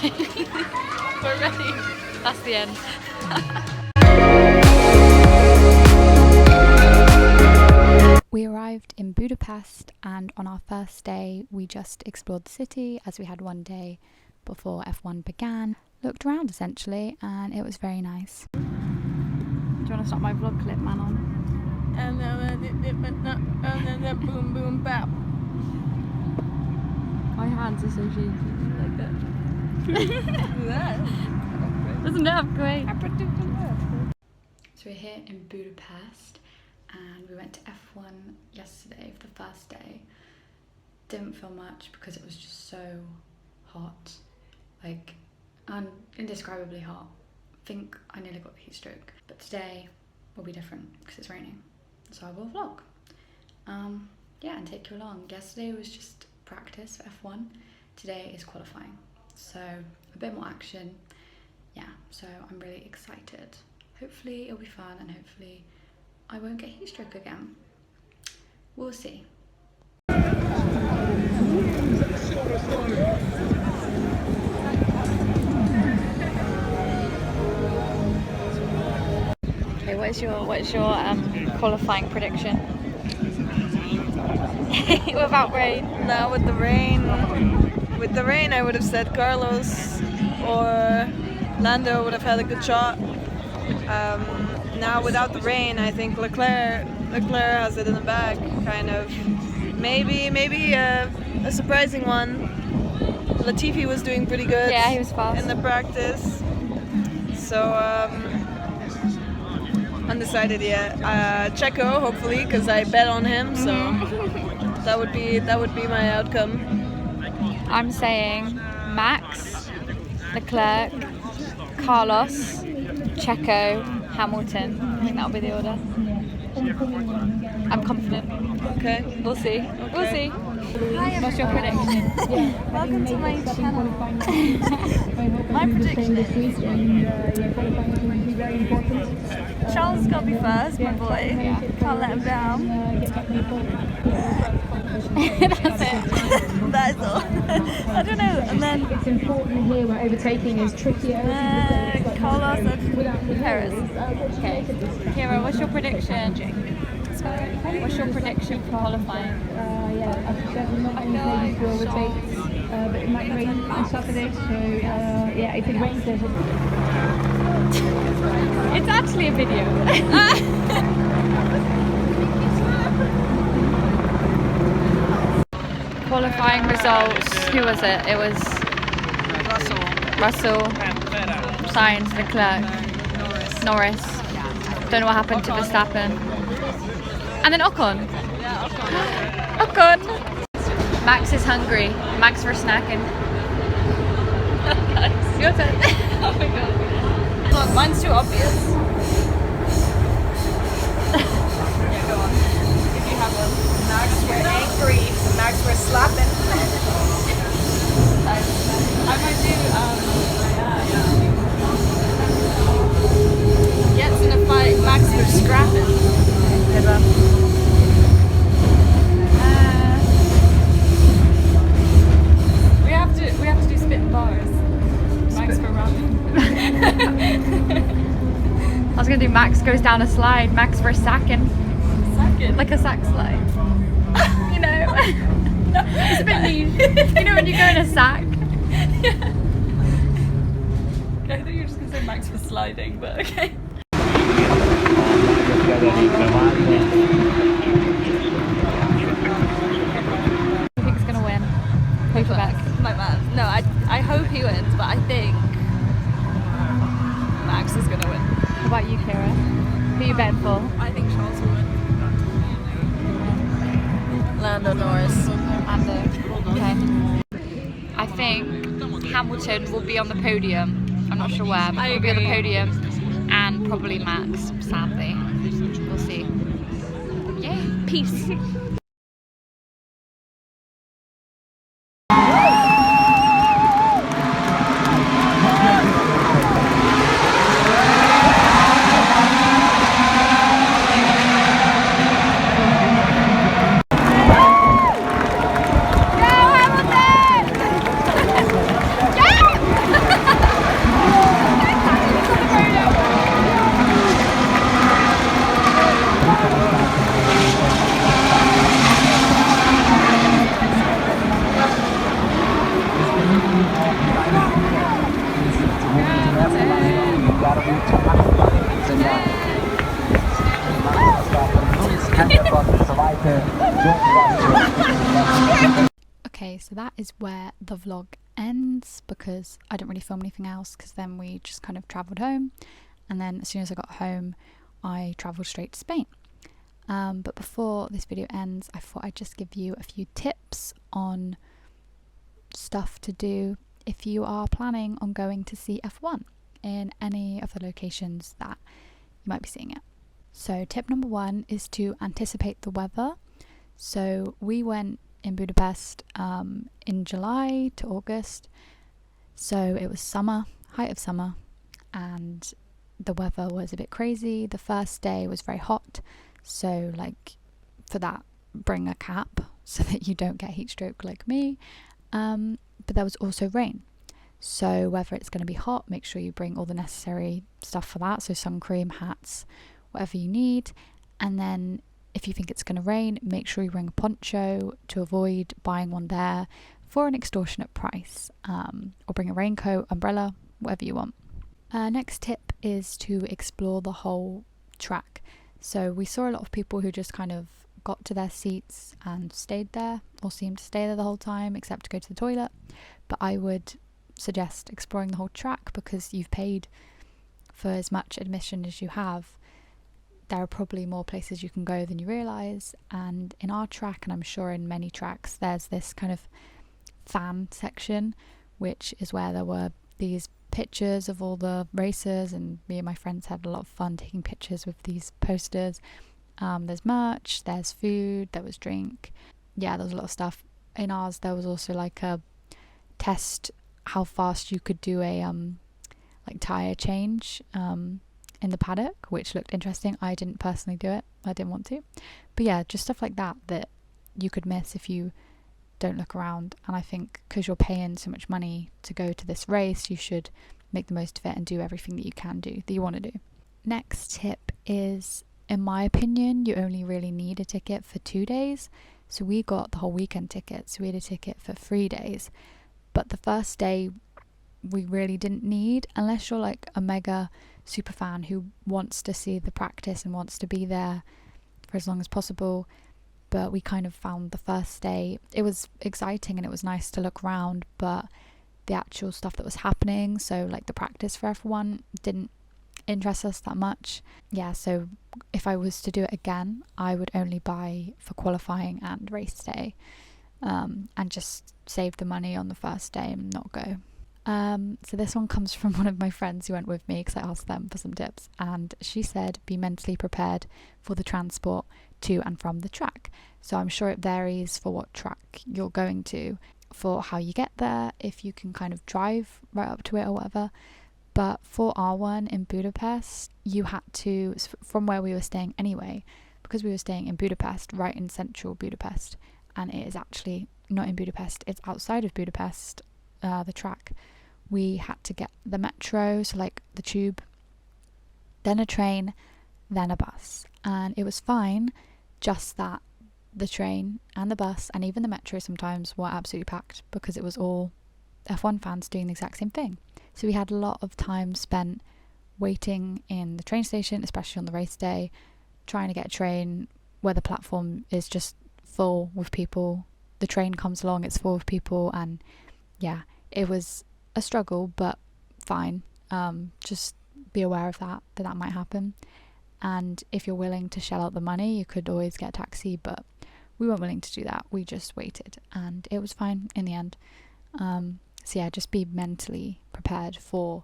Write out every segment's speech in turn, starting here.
We're ready. That's the end. We arrived in Budapest, and on our first day we just explored the city as we had one day before F1 began. Looked around essentially, and it was very nice. Do you want to start my vlog clip, Manon? And then boom boom bap. My hands are so shaky like that. Doesn't it have great? So we're here in Budapest and we went to F1 yesterday for the first day. Didn't film much because it was just so hot, like indescribably hot. I think I nearly got heat stroke. But today will be different because it's raining, so I will vlog. Yeah, and take you along. Yesterday was just practice for F1. Today is qualifying, so a bit more action. Yeah, so I'm really excited. Hopefully it'll be fun and hopefully I won't get heat stroke again. We'll see. Okay, what's your qualifying prediction? Without rain. Now with the rain, I would have said Carlos or Lando would have had a good shot. Now without the rain, I think Leclerc has it in the bag, kind of. Maybe a surprising one. Latifi was doing pretty good. Yeah, he was fast in the practice. So undecided yet. Checo, hopefully, because I bet on him. So that would be my outcome. I'm saying Max, Leclerc, Carlos, Checo, Hamilton. I think that'll be the order. I'm confident. Okay. We'll see. Okay. We'll see. Hi, what's your prediction? Welcome to my channel. My prediction is Charles has got to be first, my boy. Can't let him down. That's it. That is all. I don't know. And then It's important here where overtaking is trickier. Carlos and Perez. Okay. Kira, what's your prediction? What's your prediction for qualifying? Yeah, I've said we're not only ladies will overtake, but it might rain on Saturday, so yeah, if it rains there's a... It's actually a video. Qualifying results. Who was it? It was Russell, Sainz, Leclerc, Norris. Don't know what happened to Verstappen. And then Ocon. Ocon. Max is hungry. Max for snacking. Your turn. Oh my god. Look, mine's too obvious. Yeah, go on. If you have one. Max, we're angry. Max, we're slapping. I might do, gets in a fight, Max for scrapping. We have to do spitting bars. Max for rapping. I was gonna do Max goes down a slide. Max for sacking. Second. Like a sack slide. You know. It's a bit mean. You know when you go in a sack. I thought you were just going to say Max for sliding, but okay. Who do you think's gonna win? Paperback. My man. No, I hope he wins, but I think Max is going to win. What about you, Kira? Who are you betting for? I think Charles will win. Lando Norris. Lando. Okay. I think Hamilton will be on the podium. I'm not sure where, but he'll be on the podium. And probably Max, sadly. We'll see. Yeah. Peace. Okay, so that is where the vlog ends, because I didn't really film anything else, because then we just kind of travelled home, and then as soon as I got home I travelled straight to Spain. But before this video ends, I thought I'd just give you a few tips on stuff to do if you are planning on going to see F1 in any of the locations that you might be seeing it. So tip number 1 is to anticipate the weather. So we went in Budapest in July to August, so it was summer, height of summer, and the weather was a bit crazy. The first day was very hot, so like for that, bring a cap so that you don't get heat stroke like me. But there was also rain, so whether it's going to be hot, make sure you bring all the necessary stuff for that, so sun cream, hats, whatever you need. And then if you think it's going to rain, make sure you bring a poncho to avoid buying one there for an extortionate price, or bring a raincoat, umbrella, whatever you want. Next tip is to explore the whole track. So we saw a lot of people who just kind of got to their seats and stayed there, or seemed to stay there the whole time except to go to the toilet. But I would suggest exploring the whole track, because you've paid for as much admission as you have. There are probably more places you can go than you realise, and in our track, and I'm sure in many tracks, there's this kind of fan section, which is where there were these pictures of all the racers, and me and my friends had a lot of fun taking pictures with these posters. There's merch, there's food, there was drink, yeah, there was a lot of stuff. In ours there was also like a test how fast you could do a like tyre change in the paddock, which looked interesting. I didn't personally do it, I didn't want to, but yeah, just stuff like that that you could miss if you don't look around. And I think because you're paying so much money to go to this race, you should make the most of it and do everything that you can do, that you want to do. Next tip is, in my opinion, you only really need a ticket for 2 days. So we got the whole weekend ticket, so we had a ticket for 3 days. But the first day we really didn't need, unless you're like a mega super fan who wants to see the practice and wants to be there for as long as possible. But we kind of found the first day, it was exciting and it was nice to look around, but the actual stuff that was happening, so like the practice for F1, didn't interest us that much. Yeah, so if I was to do it again, I would only buy for qualifying and race day, and just save the money on the first day and not go. So this one comes from one of my friends who went with me, because I asked them for some tips, and she said be mentally prepared for the transport to and from the track. So I'm sure it varies for what track you're going to, for how you get there, if you can kind of drive right up to it or whatever. But for our one in Budapest, you had to, from where we were staying anyway, because we were staying in Budapest, right in central Budapest, and it is actually not in Budapest, it's outside of Budapest, the track. We had to get the metro, so like the tube, then a train, then a bus. And it was fine, just that the train and the bus and even the metro sometimes were absolutely packed, because it was all F1 fans doing the exact same thing. So we had a lot of time spent waiting in the train station, especially on the race day, trying to get a train where the platform is just full with people. The train comes along, it's full of people, and yeah, it was a struggle, but fine. Just be aware of that might happen. And if you're willing to shell out the money, you could always get a taxi, but we weren't willing to do that. We just waited, and it was fine in the end. So yeah, just be mentally prepared for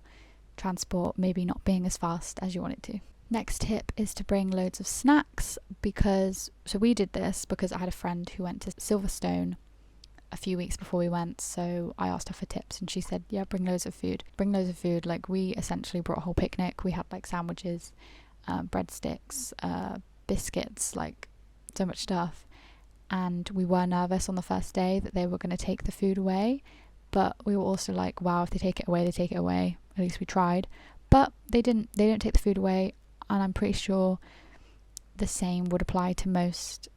transport maybe not being as fast as you want it to. Next tip is to bring loads of snacks, so we did this because I had a friend who went to Silverstone a few weeks before we went, so I asked her for tips and she said, yeah, bring loads of food. Like we essentially brought a whole picnic. We had like sandwiches, breadsticks, biscuits, like so much stuff. And we were nervous on the first day that they were going to take the food away, but we were also like, wow, if they take it away, they take it away. At least we tried. But they didn't take the food away, and I'm pretty sure the same would apply to most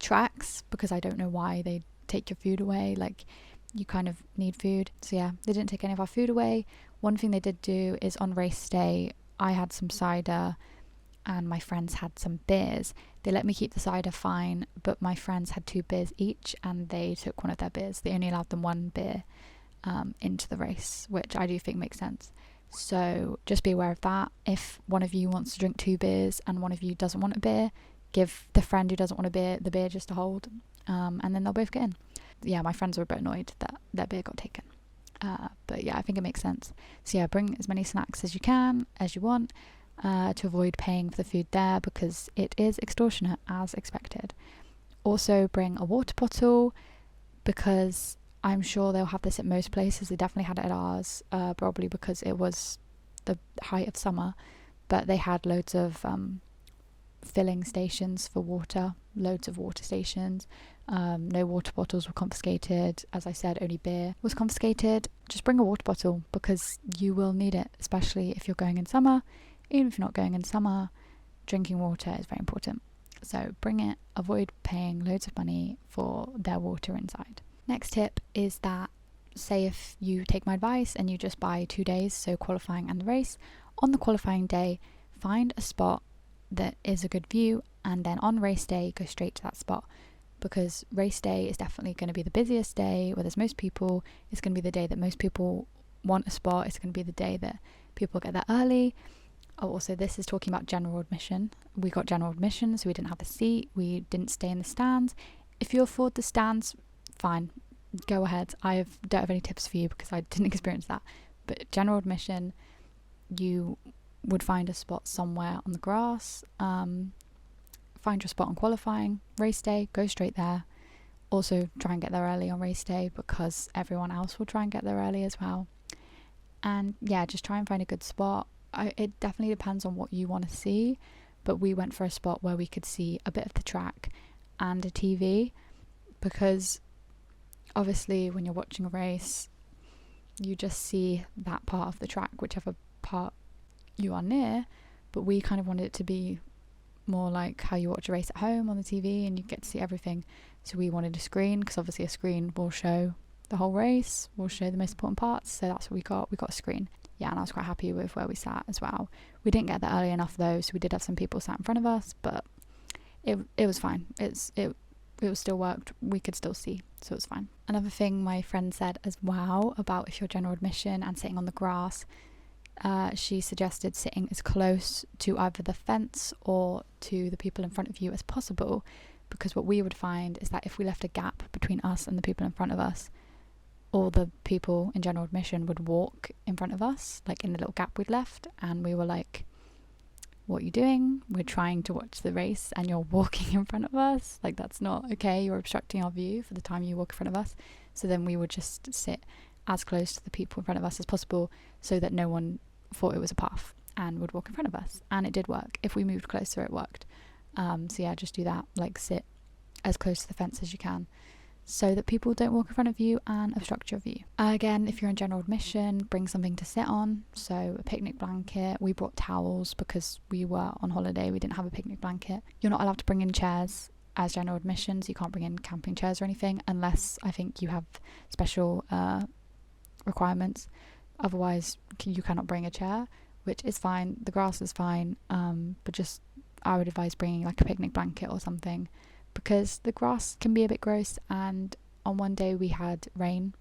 tracks, because I don't know why they take your food away. Like, you kind of need food. So yeah, they didn't take any of our food away. One thing they did do is on race day, I had some cider and my friends had some beers. They let me keep the cider fine, but my friends had 2 beers each and they took one of their beers. They only allowed them 1 beer into the race, which I do think makes sense. So just be aware of that. If one of you wants to drink 2 beers and one of you doesn't want a beer, give the friend who doesn't want a beer the beer just to hold, and then they'll both get in. Yeah, my friends were a bit annoyed that their beer got taken. But yeah, I think it makes sense. So yeah, bring as many snacks as you can, as you want, to avoid paying for the food there because it is extortionate as expected. Also bring a water bottle because I'm sure they'll have this at most places. They definitely had it at ours, probably because it was the height of summer, but they had loads of filling stations for water, loads of water stations. No water bottles were confiscated. As I said, only beer was confiscated. Just bring a water bottle because you will need it, especially if you're going in summer. Even if you're not going in summer, drinking water is very important. So bring it, avoid paying loads of money for their water inside. Next tip is that, say if you take my advice and you just buy 2 days, so qualifying and the race, on the qualifying day, find a spot that is a good view, and then on race day, go straight to that spot. Because race day is definitely going to be the busiest day where there's most people. It's going to be the day that most people want a spot. It's going to be the day that people get there early. Oh, also, this is talking about general admission. We got general admission, so we didn't have a seat. We didn't stay in the stands. If you afford the stands, fine, go ahead. Don't have any tips for you because I didn't experience that. But general admission, you would find a spot somewhere on the grass. Find your spot on qualifying. Race day, go straight there. Also try and get there early on race day because everyone else will try and get there early as well. And yeah, just try and find a good spot. It definitely depends on what you want to see, but we went for a spot where we could see a bit of the track and a TV, because obviously when you're watching a race you just see that part of the track, whichever part you are near, but we kind of wanted it to be more like how you watch a race at home on the TV and you get to see everything. So we wanted a screen, because obviously a screen will show the whole race, will show the most important parts, so that's what we got a screen. Yeah, and I was quite happy with where we sat as well. We didn't get there early enough though, so we did have some people sat in front of us, but it was fine. It was still worked, we could still see, so it was fine. Another thing my friend said as well about if you're general admission and sitting on the grass, she suggested sitting as close to either the fence or to the people in front of you as possible, because what we would find is that if we left a gap between us and the people in front of us, all the people in general admission would walk in front of us, like in the little gap we'd left, and we were like, what are you doing? We're trying to watch the race and you're walking in front of us. Like, that's not okay. You're obstructing our view for the time you walk in front of us. So then we would just sit as close to the people in front of us as possible so that no one thought it was a path and would walk in front of us. And it did work. If we moved closer, it worked. So yeah, just do that. Like, sit as close to the fence as you can so that people don't walk in front of you and obstruct your view. Again, if you're in general admission, bring something to sit on. So a picnic blanket. We brought towels because we were on holiday. We didn't have a picnic blanket. You're not allowed to bring in chairs as general admission, so you can't bring in camping chairs or anything unless I think you have special requirements. Otherwise, you cannot bring a chair, which is fine. The grass is fine, but just I would advise bringing like a picnic blanket or something, because the grass can be a bit gross, and on one day we had rain,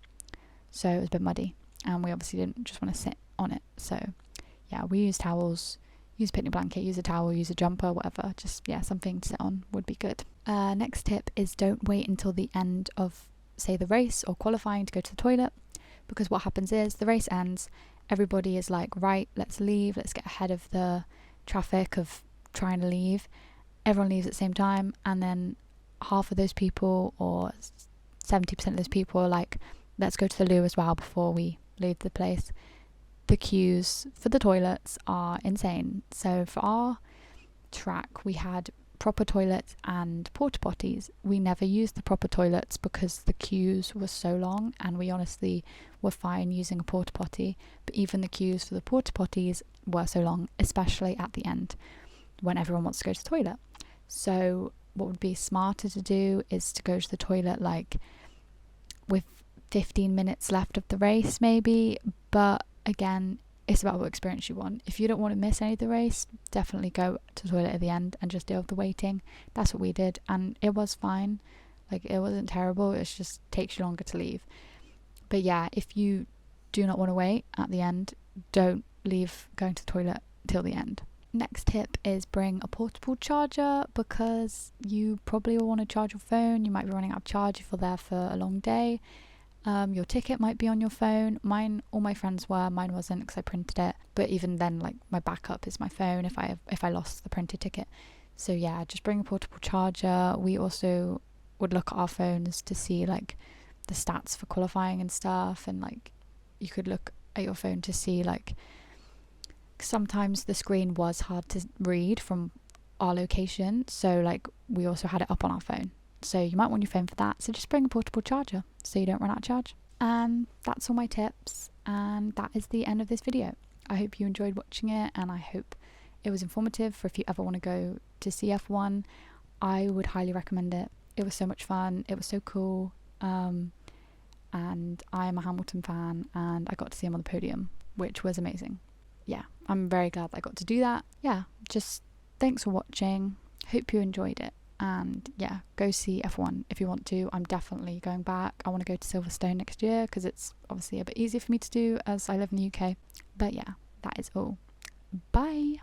so it was a bit muddy and we obviously didn't just want to sit on it. So yeah, we use towels, use a picnic blanket, use a towel, use a jumper, whatever. Just yeah, something to sit on would be good. Next tip is don't wait until the end of, say, the race or qualifying to go to the toilet, because what happens is the race ends, everybody is like, right, let's leave, let's get ahead of the traffic of trying to leave. Everyone leaves at the same time, and then half of those people or 70% of those people are like, let's go to the loo as well before we leave the place. The queues for the toilets are insane. So for our track we had proper toilets and porta potties. We never used the proper toilets because the queues were so long, and we honestly were fine using a porta potty, but even the queues for the porta potties were so long, especially at the end when everyone wants to go to the toilet. So what would be smarter to do is to go to the toilet like with 15 minutes left of the race maybe, but again, it's about what experience you want. If you don't want to miss any of the race, definitely go to the toilet at the end and just deal with the waiting. That's what we did, and it was fine. Like, it wasn't terrible, it just takes you longer to leave. But yeah, if you do not want to wait at the end, don't leave going to the toilet till the end. Next tip is bring a portable charger, because you probably will want to charge your phone. You might be running out of charge if you're there for a long day. Your ticket might be on your phone. All my friends were, mine wasn't because I printed it. But even then, like, my backup is my phone if I lost the printed ticket. So yeah, just bring a portable charger. We also would look at our phones to see like the stats for qualifying and stuff, and like you could look at your phone to see, like, sometimes the screen was hard to read from our location, so like we also had it up on our phone. So you might want your phone for that. So just bring a portable charger so you don't run out of charge. And that's all my tips, and that is the end of this video. I hope you enjoyed watching it, and I hope it was informative for if you ever want to go to see F1. I would highly recommend it. It was so much fun, it was so cool, and I am a Hamilton fan, and I got to see him on the podium, which was amazing. Yeah, I'm very glad that I got to do that. Yeah, just thanks for watching, hope you enjoyed it. And yeah, go see F1 if you want to. I'm definitely going back. I want to go to Silverstone next year because it's obviously a bit easier for me to do as I live in the UK. But yeah, that is all. Bye.